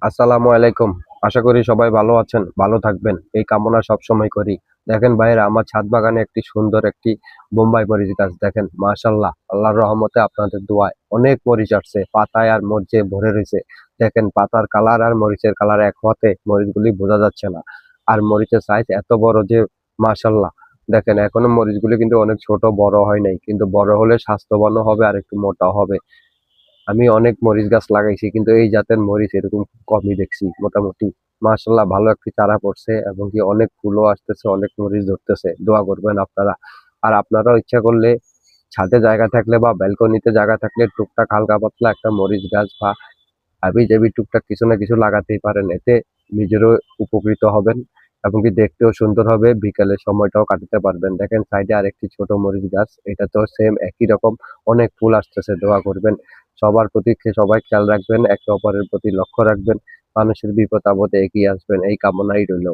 আসসালামু আলাইকুম। আশা করি সবাই ভালো আছেন, ভালো থাকবেন। এই কামনা সবসময় করি। দেখেন ভাইয়েরা, আমার ছাদ বাগানে একটি সুন্দর একটি বোম্বাই মরিচ গাছ দেখেন। মাশাআল্লাহ, আল্লাহর রহমতে আপনাদের দোয়ায় অনেক মরিচ আসছে। পাতায় আর মরিচে ভরে রয়েছে। দেখেন পাতার কালার আর মরিচের কালার এক হতে মরিচগুলি বোঝা যাচ্ছে না। আর মরিচের সাইজ এত বড় যে মাশাআল্লাহ। দেখেন এখনো মরিচগুলি কিন্তু অনেক ছোট বড় হয় নাই। কিন্তু বড় হলে স্বাস্থ্যবানও হবে আর একটু মোটাও হবে। আমি অনেক মরিচ গাছ লাগাইছি কিন্তু এই জাতের মরিচ এরকম খুব কমই দেখছি মোটামুটি। মাশাআল্লাহ, ভালো একটি চারা পড়ছে এবং কি অনেক ফুলও আসতেছে, অনেক মরিচ ধরতেছে। দোয়া করবেন আপনারা। আর আপনারাও ইচ্ছা করলে ছাদে জায়গা থাকলে বা ব্যালকনিতে জায়গা থাকলে টুকটাক হালকা পাতলা একটা মরিচ গাছ বা হাবি-জাবি টুকটাক কিছু না কিছু লাগাতেই পারেন। এতে নিজেরও উপকৃত হবেন এবং কি দেখতেও সুন্দর হবে। বিকালের সময়টাও কাটাতে পারবেন। দেখেন সাইডে আরেকটি ছোট মরিচ গাছ। এটাতেও সেম একই রকম অনেক ফুল আসতেছে। দোয়া করবেন। সবার প্রতি সবাই খেয়াল রাখবেন। একে অপরের প্রতি লক্ষ্য রাখবেন। মানুষের বিপদ আপদে এগিয়ে আসবেন। এই কামনাই রইল।